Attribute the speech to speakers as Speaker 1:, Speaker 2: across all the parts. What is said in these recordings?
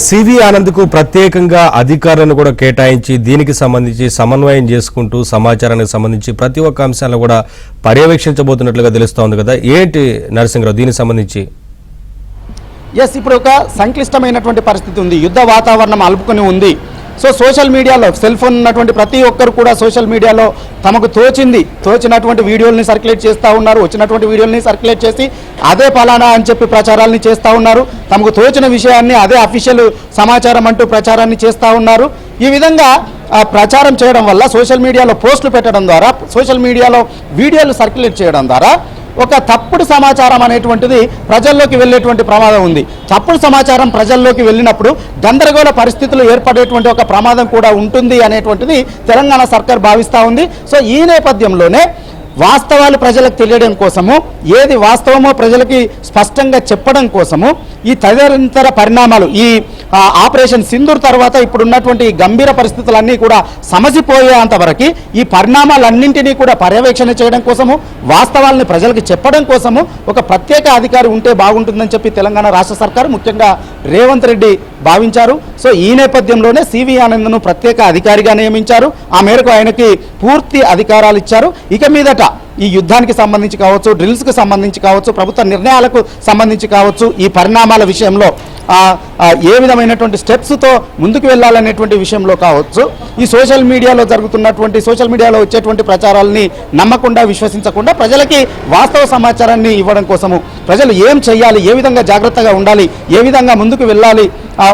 Speaker 1: CV ఆనంద్కు ప్రత్యేకంగా అధికారులను కూడా కేటాయించి దీనికి సంబంధించి సమన్వయం చేసుకుంటూ సమాచారానికి సంబంధించి ప్రతి ఒక్క అంశాలను కూడా పర్యవేక్షించబోతున్నట్లుగా తెలుస్తోంది కదా. ఏంటి నరసింహరావు దీనికి సంబంధించి?
Speaker 2: ఇప్పుడు ఒక సంక్లిష్టమైనటువంటి పరిస్థితి ఉంది, యుద్ధ వాతావరణం అలుపుకొని ఉంది. సో సోషల్ మీడియాలో సెల్ ఫోన్ ఉన్నటువంటి ప్రతి ఒక్కరు కూడా సోషల్ మీడియాలో తమకు తోచినటువంటి వీడియోల్ని సర్క్యులేట్ చేస్తూ ఉన్నారు. వచ్చినటువంటి వీడియోల్ని సర్క్యులేట్ చేసి అదే పలానా అని చెప్పి ప్రచారాలని చేస్తూ ఉన్నారు. తమకు తోచిన విషయాన్ని అదే అఫీషియల్ సమాచారం అంటూ ప్రచారాన్ని చేస్తూ ఉన్నారు. ఈ విధంగా ప్రచారం చేయడం వల్ల సోషల్ మీడియాలో పోస్టులు పెట్టడం ద్వారా, సోషల్ మీడియాలో వీడియోలు సర్క్యులేట్ చేయడం ద్వారా ఒక తప్పుడు సమాచారం అనేటువంటిది ప్రజల్లోకి వెళ్ళేటువంటి ప్రమాదం ఉంది. తప్పుడు సమాచారం ప్రజల్లోకి వెళ్ళినప్పుడు గందరగోళ పరిస్థితులు ఏర్పడేటువంటి ఒక ప్రమాదం కూడా ఉంటుంది అనేటువంటిది తెలంగాణ సర్కార్ భావిస్తూ ఉంది. సో ఈ నేపథ్యంలోనే వాస్తవాలు ప్రజలకు తెలియడం కోసము, ఏది వాస్తవమో ప్రజలకి స్పష్టంగా చెప్పడం కోసము ఈ తదనంతర పరిణామాలు, ఈ ఆపరేషన్ సింధూర్ తర్వాత ఇప్పుడున్నటువంటి గంభీర పరిస్థితులన్నీ కూడా సమసిపోయేంతవరకు ఈ పరిణామాలన్నింటినీ కూడా పర్యవేక్షణ చేయడం కోసము, వాస్తవాలని ప్రజలకు చెప్పడం కోసము ఒక ప్రత్యేక అధికారి ఉంటే బాగుంటుందని చెప్పి తెలంగాణ రాష్ట్ర సర్కారు ముఖ్యంగా రేవంత్ రెడ్డి భావించారు. సో ఈ నేపథ్యంలోనే సివి ఆనంద్ను ప్రత్యేక అధికారిగా నియమించారు. ఆ మేరకు ఆయనకి పూర్తి అధికారాలు ఇచ్చారు. ఇక మీదట ఈ యుద్ధానికి సంబంధించి కావచ్చు, డ్రిల్స్కి సంబంధించి కావచ్చు, ప్రభుత్వ నిర్ణయాలకు సంబంధించి కావచ్చు, ఈ పరిణామాల విషయంలో ఏ విధమైనటువంటి స్టెప్స్తో ముందుకు వెళ్ళాలనేటువంటి విషయంలో కావచ్చు, ఈ సోషల్ మీడియాలో వచ్చేటువంటి ప్రచారాలని నమ్మకుండా, విశ్వసించకుండా ప్రజలకి వాస్తవ సమాచారాన్ని ఇవ్వడం కోసము, ప్రజలు ఏం చేయాలి, ఏ విధంగా జాగ్రత్తగా ఉండాలి, ఏ విధంగా ముందుకు వెళ్ళాలి,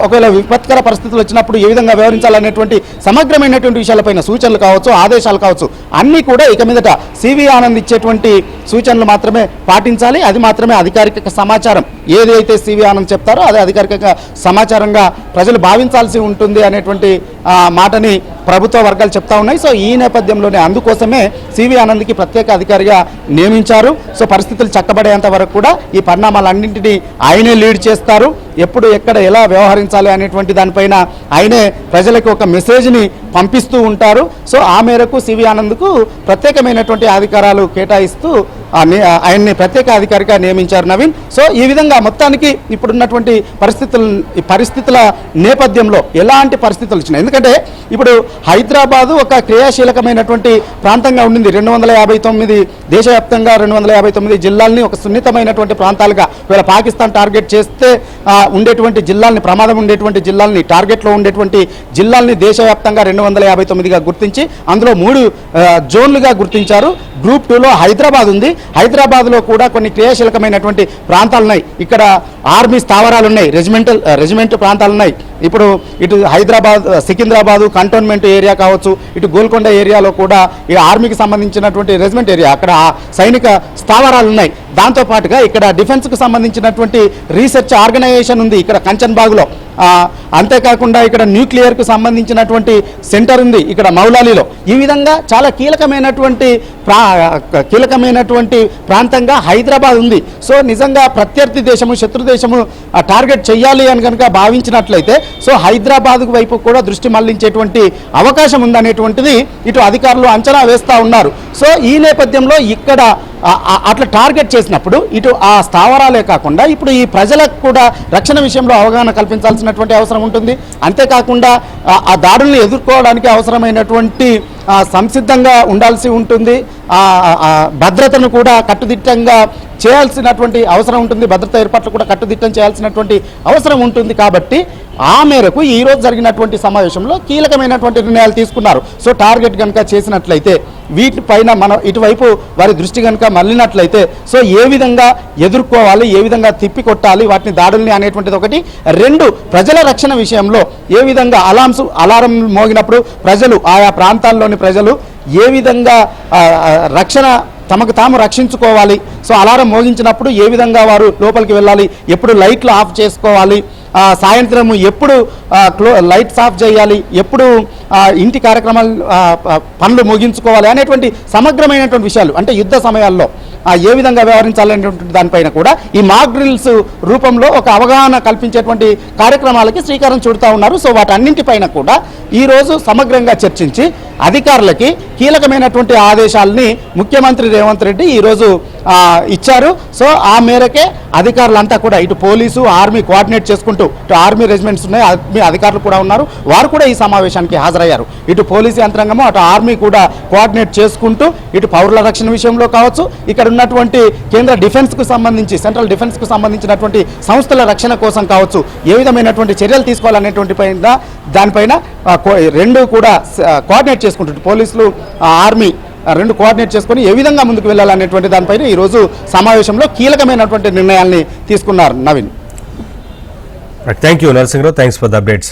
Speaker 2: ఒకవేళ విపత్కర పరిస్థితులు వచ్చినప్పుడు ఏ విధంగా వ్యవహరించాలనేటువంటి సమగ్రమైనటువంటి విషయాలపైన సూచనలు కావచ్చు, ఆదేశాలు కావచ్చు, అన్నీ కూడా ఇక మీదట సివి ఆనంద్ ఇచ్చేటువంటి సూచనలు మాత్రమే పాటించాలి. అది మాత్రమే అధికారిక సమాచారం. ఏదైతే సివి ఆనంద్ చెప్తారో అదే అధికారిక సమాచారంగా ప్రజలు భావించాల్సి ఉంటుంది అనేటువంటి మాటని ప్రభుత్వ వర్గాలు చెప్తా ఉన్నాయి. సో ఈ నేపథ్యంలోనే అందుకోసమే సివి ఆనంద్కి ప్రత్యేక అధికారిగా నియమించారు. సో పరిస్థితులు చక్కబడేంత వరకు కూడా ఈ పరిణామాలన్నింటినీ ఆయనే లీడ్ చేస్తారు. ఎప్పుడు ఎక్కడ ఎలా వ్యవహరించాలి అనేటువంటి దానిపైన ఆయనే ప్రజలకు ఒక మెసేజ్ని పంపిస్తూ ఉంటారు. సో ఆ మేరకు సివి ఆనంద్కు ప్రత్యేకమైనటువంటి అధికారాలు కేటాయిస్తూ ఆయన్ని ప్రత్యేక అధికారిగా నియమించారు నవీన్. సో ఈ విధంగా మొత్తానికి ఇప్పుడున్నటువంటి పరిస్థితుల నేపథ్యంలో ఎలాంటి పరిస్థితులు వచ్చినాయి, ఎందుకంటే ఇప్పుడు హైదరాబాదు ఒక క్రియాశీలకమైనటువంటి ప్రాంతంగా ఉండింది. 259 దేశవ్యాప్తంగా 259 జిల్లాల్ని ఒక సున్నితమైనటువంటి ప్రాంతాలుగా, ఒకవేళ పాకిస్తాన్ టార్గెట్ చేస్తే ఉండేటువంటి జిల్లాల్ని, ప్రమాదం ఉండేటువంటి జిల్లాల్ని, టార్గెట్లో ఉండేటువంటి జిల్లాల్ని దేశవ్యాప్తంగా 259గా గుర్తించి అందులో 3 జోన్లుగా గుర్తించారు. గ్రూప్ 2లో హైదరాబాద్ ఉంది. హైదరాబాద్లో కూడా కొన్ని క్రియాశీలకమైనటువంటి ప్రాంతాలు ఉన్నాయి. ఇక్కడ ఆర్మీ స్థావరాలు ఉన్నాయి, రెజిమెంట్ ప్రాంతాలు ఉన్నాయి. ఇప్పుడు ఇటు హైదరాబాద్, సికింద్రాబాదు కంటోన్మెంట్ ఏరియా కావచ్చు, ఇటు గోల్కొండ ఏరియాలో కూడా ఈ ఆర్మీకి సంబంధించినటువంటి రెజిమెంట్ ఏరియా, అక్కడ సైనిక స్థావరాలు ఉన్నాయి. దాంతోపాటుగా ఇక్కడ డిఫెన్స్కి సంబంధించినటువంటి రీసెర్చ్ ఆర్గనైజేషన్ ఉంది ఇక్కడ కంచన్బాగ్లో. అంతేకాకుండా ఇక్కడ న్యూక్లియర్కు సంబంధించినటువంటి సెంటర్ ఉంది ఇక్కడ మౌలాలీలో. ఈ విధంగా చాలా కీలకమైనటువంటి ప్రాంతంగా హైదరాబాద్ ఉంది. సో నిజంగా ప్రత్యర్థి దేశము, శత్రు దేశము టార్గెట్ చేయాలి అని కనుక భావించినట్లయితే సో హైదరాబాద్ వైపు కూడా దృష్టి మళ్లించేటువంటి అవకాశం ఉందనేటువంటిది ఇటు అధికారులు అంచనా వేస్తూ ఉన్నారు. సో ఈ నేపథ్యంలో ఇక్కడ అట్లా టార్గెట్ చేసినప్పుడు ఇటు ఆ స్థావరాలే కాకుండా ఇప్పుడు ఈ ప్రజలకు కూడా రక్షణ విషయంలో అవగాహన కల్పించాల్సినటువంటి అవసరం ఉంటుంది. అంతేకాకుండా ఆ దాడులను ఎదుర్కోవడానికి అవసరమైనటువంటి సంసిద్ధంగా ఉండాల్సి ఉంటుంది. భద్రతను కూడా కట్టుదిట్టంగా చేయాల్సినటువంటి అవసరం ఉంటుంది. భద్రతా ఏర్పాట్లు కూడా కట్టుదిట్టం చేయాల్సినటువంటి అవసరం ఉంటుంది. కాబట్టి ఆ మేరకు ఈరోజు జరిగినటువంటి సమావేశంలో కీలకమైనటువంటి నిర్ణయాలు తీసుకున్నారు. సో టార్గెట్ కనుక చేసినట్లయితే వీటిపైన మనం ఇటువైపు వారి దృష్టి కనుక మళ్ళినట్లయితే సో ఏ విధంగా ఎదుర్కోవాలి, ఏ విధంగా తిప్పికొట్టాలి వాటిని, దాడుల్ని అనేటువంటిది ఒకటి. 2 ప్రజల రక్షణ విషయంలో ఏ విధంగా అలారం మోగినప్పుడు ప్రజలు, ఆయా ప్రాంతాల్లోని ప్రజలు ఏ విధంగా తమకు తాము రక్షించుకోవాలి, సో అలారం మోగించినప్పుడు ఏ విధంగా వారు లోపలికి వెళ్ళాలి, ఎప్పుడు లైట్లు ఆఫ్ చేసుకోవాలి, సాయంత్రం ఎప్పుడు లైట్స్ ఆఫ్ చేయాలి, ఎప్పుడు ఇంటి కార్యక్రమాలు పనులు ముగించుకోవాలి అనేటువంటి సమగ్రమైనటువంటి విషయాలు, అంటే యుద్ధ సమయాల్లో ఏ విధంగా వ్యవహరించాలనేటువంటి దానిపైన కూడా ఈ మాక్ డ్రిల్స్ రూపంలో ఒక అవగాహన కల్పించేటువంటి కార్యక్రమాలకి శ్రీకారం చుడుతూ ఉన్నారు. సో వాటన్నింటిపైన కూడా ఈరోజు సమగ్రంగా చర్చించి అధికారులకి కీలకమైనటువంటి ఆదేశాలని ముఖ్యమంత్రి రేవంత్ రెడ్డి ఈరోజు ఇచ్చారు. సో ఆ మేరకే అధికారులంతా కూడా ఇటు పోలీసు ఆర్మీ కోఆర్డినేట్ చేసుకుంటూ, ఇటు ఆర్మీ రెజిమెంట్స్ ఉన్నాయి, ఆర్మీ అధికారులు కూడా ఉన్నారు, వారు కూడా ఈ సమావేశానికి హాజరయ్యారు. ఇటు పోలీసు యంత్రాంగము అటు ఆర్మీ కూడా కోఆర్డినేట్ చేసుకుంటూ ఇటు పౌరుల రక్షణ విషయంలో కావచ్చు, ఇక్కడ ఉన్నటువంటి కేంద్ర డిఫెన్స్కు సంబంధించి సెంట్రల్ డిఫెన్స్కు సంబంధించినటువంటి సంస్థల రక్షణ కోసం కావచ్చు, ఏ విధమైనటువంటి చర్యలు తీసుకోవాలనేటువంటి దానిపైన రెండు కూడా కోఆర్డినేట్ చేసుకుంటుంది. పోలీసులు ఆర్మీ రెండు కోఆర్డినేట్ చేసుకొని ఏ విధంగా ముందుకు వెళ్ళాలనేటువంటి దానిపైన ఈరోజు సమావేశంలో కీలకమైనటువంటి నిర్ణయాల్ని తీసుకున్నారు. Naveen,
Speaker 1: thank you Narasimharao, thanks for the updates.